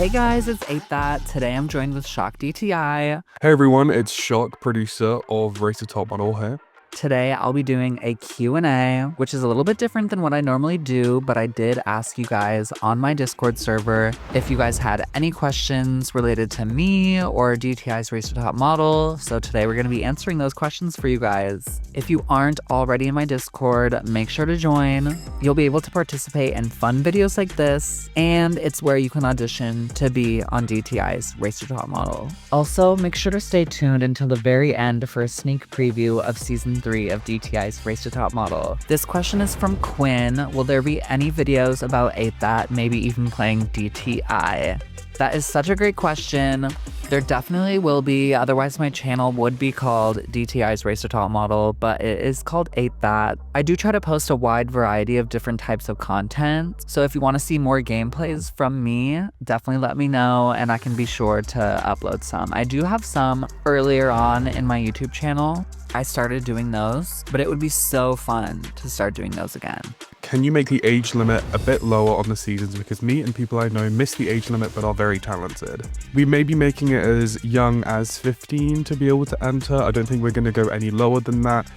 Hey guys, it's Ain't That. Today I'm joined with ShockDTI. Hey everyone, it's Shock, producer of Race to Top Model here. Today I'll be doing a Q&A, which is a little bit different than what I normally do, but I did ask you guys on my Discord server if you guys had any questions related to me or DTI's Race to Top Model. So today we're going to be answering those questions for you guys. If you aren't already in my Discord, make sure to join. You'll be able to participate in fun videos like this, and it's where you can audition to be on DTI's Race to Top Model. Also, make sure to stay tuned until the very end for a sneak preview of Season 3 of DTI's Race to Top Model. This question is from Quinn. Will there be any videos about Ain't That, maybe even playing DTI? That is such a great question. There definitely will be, otherwise my channel would be called DTI's Race to Top Model, but it is called Ain't That. I do try to post a wide variety of different types of content, so if you want to see more gameplays from me, definitely let me know and I can be sure to upload some. I do have some earlier on in my YouTube channel. I started doing those, but it would be so fun to start doing those again. Can you make the age limit a bit lower on the seasons? Because me and people I know miss the age limit but are very talented. We may be making it as young as 15 to be able to enter. I don't think we're going to go any lower than that.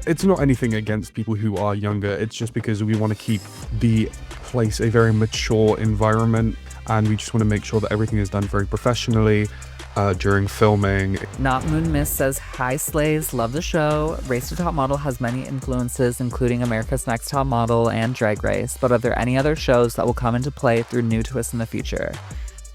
It's not anything against people who are younger. It's just because we want to keep the place a very mature environment, and we just want to make sure that everything is done very professionally. During filming. Not Moon Miss says, hi Slays, love the show. Race to Top Model has many influences, including America's Next Top Model and Drag Race, but are there any other shows that will come into play through new twists in the future?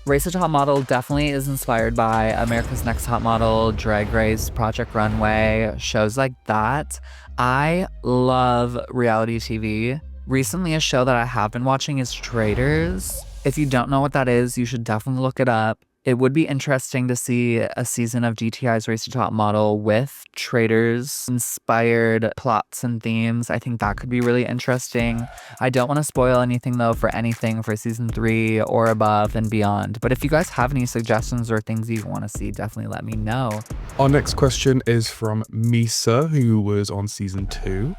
Race to Top Model definitely is inspired by America's Next Top Model, Drag Race, Project Runway, shows like that. I love reality TV. Recently, a show that I have been watching is Traitors. If you don't know what that is, you should definitely look it up. It would be interesting to see a season of DTI's Race to Top Model with Traitors-inspired plots and themes. I think that could be really interesting. I don't want to spoil anything, though, for anything for Season 3 or above and beyond. But if you guys have any suggestions or things you want to see, definitely let me know. Our next question is from Misa, who was on Season 2.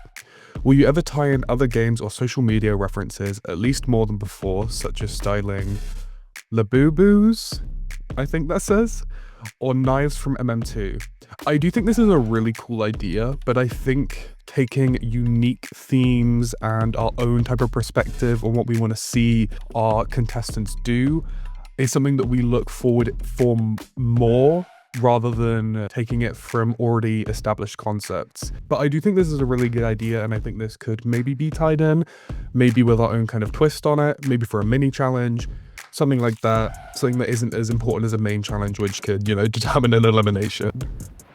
Will you ever tie in other games or social media references, at least more than before, such as styling Labubu's? I think that says, or knives from MM2. I do think this is a really cool idea, but I think taking unique themes and our own type of perspective on what we want to see our contestants do is something that we look forward for more, rather than taking it from already established concepts. But I do think this is a really good idea, and I think this could maybe be tied in, maybe with our own kind of twist on it, maybe for a mini challenge. Something like that, something that isn't as important as a main challenge, which could, determine an elimination.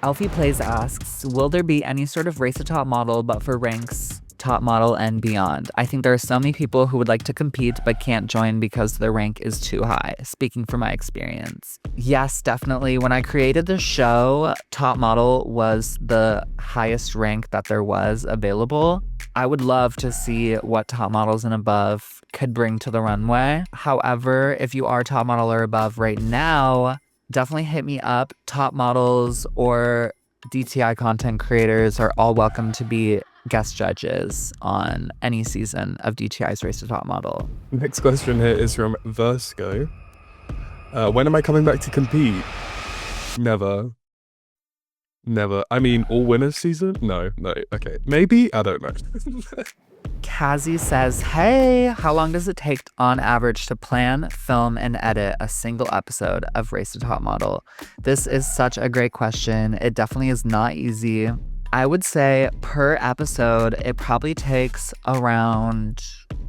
Alfie Plays asks, will there be any sort of Race to Top Model but for ranks Top Model and beyond? I think there are so many people who would like to compete but can't join because their rank is too high, speaking from my experience. Yes, definitely. When I created the show, Top Model was the highest rank that there was available. I would love to see what Top Models and above could bring to the runway. However, if you are Top Model or above right now, definitely hit me up. Top Models or DTI content creators are all welcome to be guest judges on any season of DTI's Race to Top Model. Next question here is from Versco. When am I coming back to compete? Never. I mean, all winners season? No. Okay. Maybe? I don't know. Kazi says, hey, how long does it take on average to plan, film, and edit a single episode of Race to Top Model? This is such a great question. It definitely is not easy. I would say per episode, it probably takes around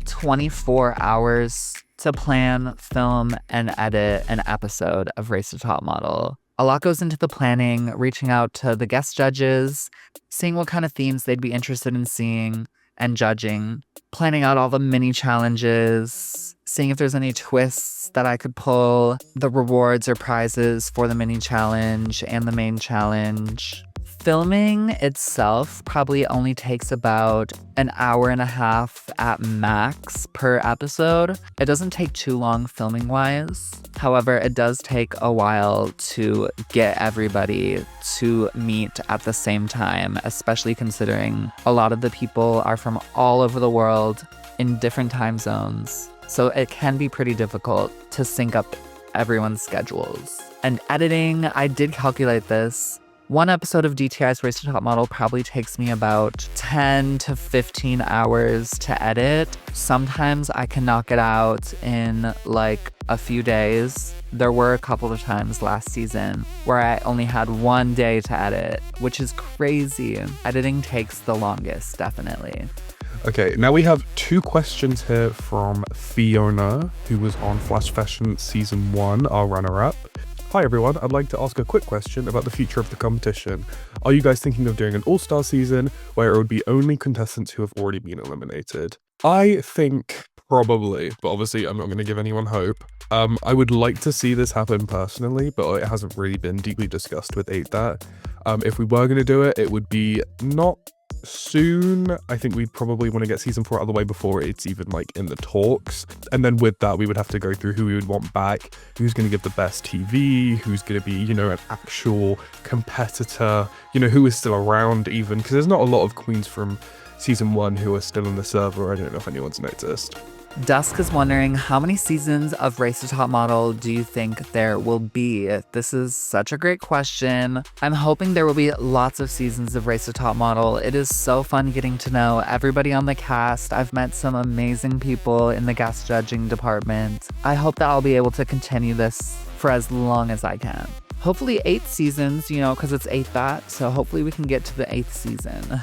24 hours to plan, film, and edit an episode of Race to Top Model. A lot goes into the planning, reaching out to the guest judges, seeing what kind of themes they'd be interested in seeing and judging, planning out all the mini challenges, seeing if there's any twists that I could pull, the rewards or prizes for the mini challenge and the main challenge. Filming itself probably only takes about an hour and a half at max per episode. It doesn't take too long filming wise. However, it does take a while to get everybody to meet at the same time, especially considering a lot of the people are from all over the world in different time zones. So it can be pretty difficult to sync up everyone's schedules. And editing, I did calculate this. One episode of DTI's Race to Top Model probably takes me about 10 to 15 hours to edit. Sometimes I can knock it out in like a few days. There were a couple of times last season where I only had one day to edit, which is crazy. Editing takes the longest, definitely. Okay, now we have 2 questions here from Fiona, who was on Flash Fashion Season 1, our runner-up. Hi everyone, I'd like to ask a quick question about the future of the competition. Are you guys thinking of doing an all-star season where it would be only contestants who have already been eliminated? I think probably, but obviously I'm not going to give anyone hope. I would like to see this happen personally, but it hasn't really been deeply discussed with 8that. If we were going to do it, it would be not soon. I think we'd probably want to get season 4 out of the way before it's even like in the talks, and then with that we would have to go through who we would want back, who's going to give the best TV, who's going to be, you know, an actual competitor, you know, who is still around even, because there's not a lot of queens from season 1 who are still on the server. I don't know if anyone's noticed. Dusk is wondering, how many seasons of Race to Top Model do you think there will be? This is such a great question. I'm hoping there will be lots of seasons of Race to Top Model. It is so fun getting to know everybody on the cast. I've met some amazing people in the guest judging department. I hope that I'll be able to continue this for as long as I can. Hopefully 8 seasons, you know, because it's 8that, so hopefully we can get to the 8th season.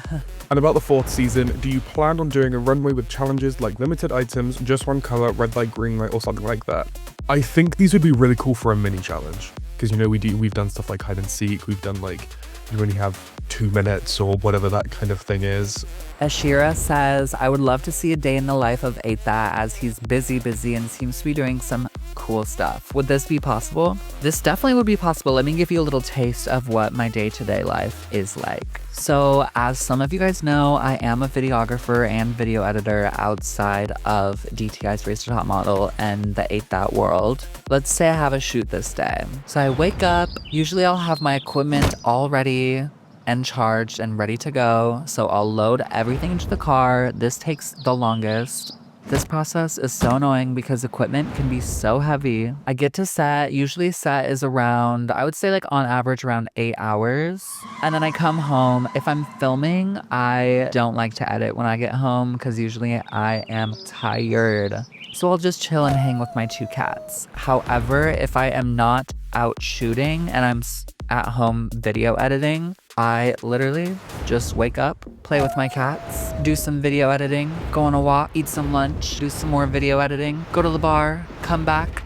And about the 4th season, do you plan on doing a runway with challenges like limited items, just one color, red light, green light, or something like that? I think these would be really cool for a mini challenge, because, you know, we've done stuff like hide and seek, we've done like, you only have 2 minutes or whatever that kind of thing is. Ashira says, I would love to see a day in the life of 8that, as he's busy and seems to be doing some cool stuff. Would this be possible? This definitely would be possible. Let me give you a little taste of what my day-to-day life is like. So, as some of you guys know, I am a videographer and video editor outside of DTI's Race to Top Model and the 8that world. Let's say I have a shoot this day. So I wake up, usually I'll have my equipment all ready and charged and ready to go. So I'll load everything into the car. This takes the longest. This process is so annoying because equipment can be so heavy. I get to set, usually set is around, I would say like on average around 8 hours. And then I come home. If I'm filming, I don't like to edit when I get home because usually I am tired. So I'll just chill and hang with my 2 cats. However, if I am not out shooting and I'm at home video editing, I literally just wake up, play with my cats, do some video editing, go on a walk, eat some lunch, do some more video editing, go to the bar, come back,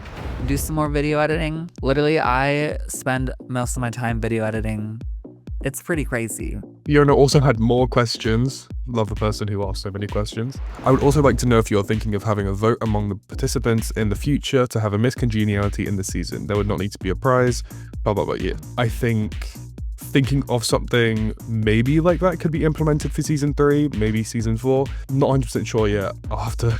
do some more video editing. Literally, I spend most of my time video editing. It's pretty crazy. Fiona also had more questions. Love the person who asked so many questions. I would also like to know if you're thinking of having a vote among the participants in the future to have a Miss Congeniality in the season. There would not need to be a prize, blah, blah, blah, yeah. I think thinking of something maybe like that could be implemented for season 3, maybe season 4. Not 100% sure yet. I'll have to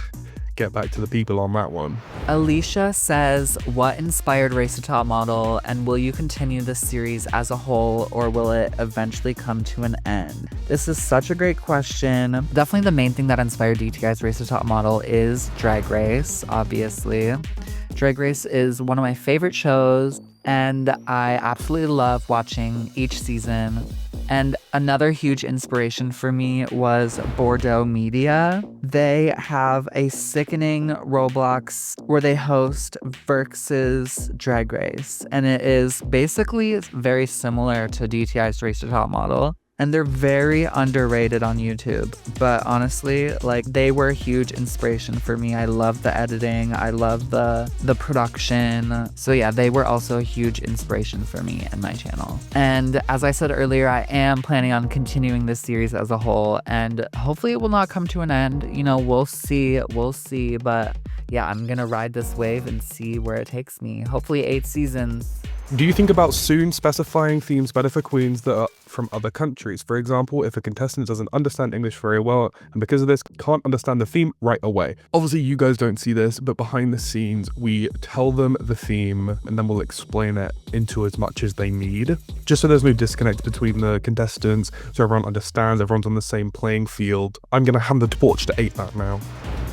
get back to the people on that one. Alicia says, what inspired Race to Top Model, and will you continue this series as a whole, or will it eventually come to an end? This is such a great question. Definitely the main thing that inspired DTI's Race to Top Model is Drag Race, obviously. Drag Race is one of my favorite shows, and I absolutely love watching each season. And another huge inspiration for me was Bordeaux Media. They have a sickening Roblox where they host Verx's Drag Race. And it is basically very similar to DTI's Race to Top Model. And they're very underrated on YouTube. But honestly, like, they were a huge inspiration for me. I love the editing. I love the production. So yeah, they were also a huge inspiration for me and my channel. And as I said earlier, I am planning on continuing this series as a whole. And hopefully it will not come to an end. You know, we'll see. But yeah, I'm gonna ride this wave and see where it takes me. Hopefully 8 seasons. Do you think about soon specifying themes better for queens that are from other countries? For example, if a contestant doesn't understand English very well and because of this can't understand the theme right away. Obviously you guys don't see this, but behind the scenes we tell them the theme and then we'll explain it into as much as they need, just so there's no disconnect between the contestants, so everyone understands, everyone's on the same playing field. I'm gonna hand the torch to 8that now.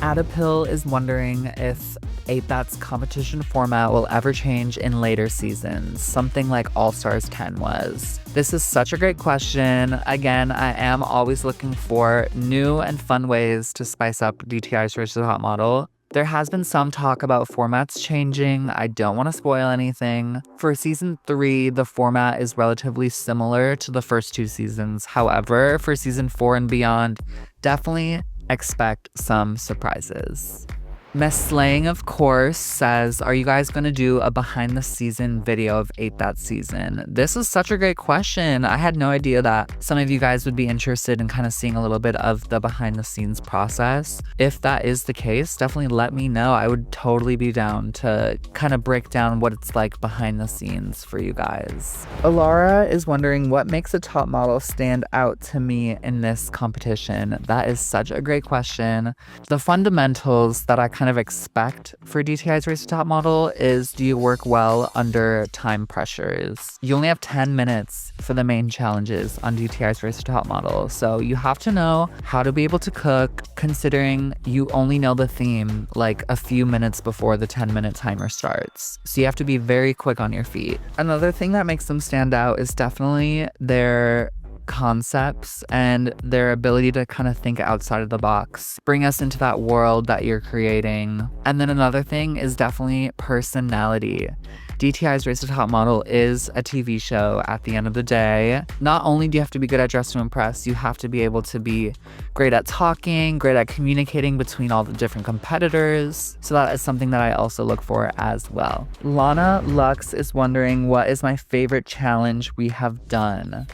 Adapil is wondering if 8-That's competition format will ever change in later seasons, something like All Stars 10 was. This is such a great question. Again, I am always looking for new and fun ways to spice up DTI's Race to the Top Model. There has been some talk about formats changing. I don't want to spoil anything. For season 3, the format is relatively similar to the first 2 seasons. However, for season 4 and beyond, definitely expect some surprises. Miss Slaying, of course, says, are you guys going to do a behind-the-season video of 8-That season? This is such a great question. I had no idea that some of you guys would be interested in kind of seeing a little bit of the behind-the-scenes process. If that is the case, definitely let me know. I would totally be down to kind of break down what it's like behind the scenes for you guys. Alara is wondering what makes a top model stand out to me in this competition. That is such a great question. The fundamentals that I kind of expect for DTI's Race to Top Model is, do you work well under time pressures? You only have 10 minutes for the main challenges on DTI's Race to Top Model, so you have to know how to be able to cook, considering you only know the theme like a few minutes before the 10-minute timer starts. So you have to be very quick on your feet. Another thing that makes them stand out is definitely their concepts and their ability to kind of think outside of the box, bring us into that world that you're creating. And then another thing is definitely personality. DTI's Race to Top Model is a TV show at the end of the day. Not only do you have to be good at Dress to Impress, you have to be able to be great at talking, great at communicating between all the different competitors. So that is something that I also look for as well. Lana Lux is wondering, what is my favorite challenge we have done?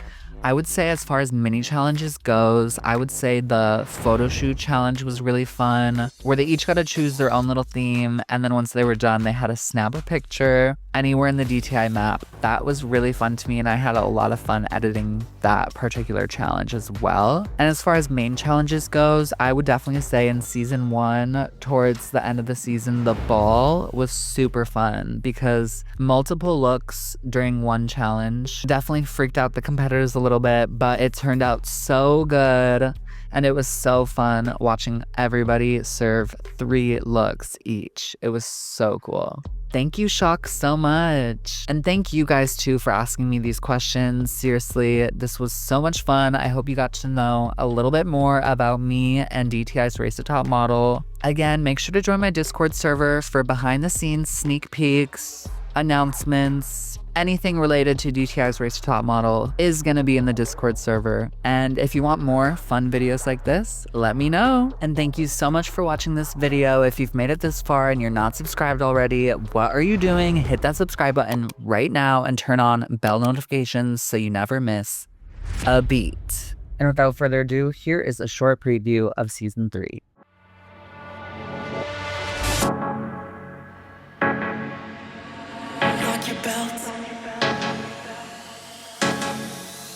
I would say, as far as mini challenges goes, I would say the photo shoot challenge was really fun, where they each got to choose their own little theme, and then once they were done, they had to snap a picture anywhere in the DTI map. That was really fun to me, and I had a lot of fun editing that particular challenge as well. And as far as main challenges goes, I would definitely say in season 1, towards the end of the season, the ball was super fun because multiple looks during one challenge definitely freaked out the competitors a little bit, but it turned out so good. And it was so fun watching everybody serve 3 looks each. It was so cool. Thank you, Shock, so much. And thank you guys too for asking me these questions. Seriously, this was so much fun. I hope you got to know a little bit more about me and DTI's Race to Top Model. Again, make sure to join my Discord server for behind the scenes sneak peeks, announcements, anything related to DTI's Race to Top Model is gonna be in the Discord server. And if you want more fun videos like this, let me know. And thank you so much for watching this video. If you've made it this far and you're not subscribed already, what are you doing? Hit that subscribe button right now and turn on bell notifications so you never miss a beat. And without further ado, here is a short preview of season 3. Lock your belt.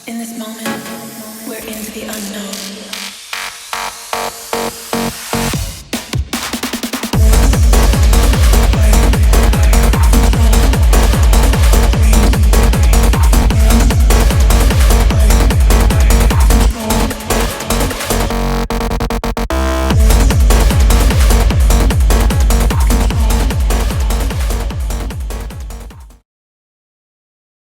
In this moment, we're into the unknown.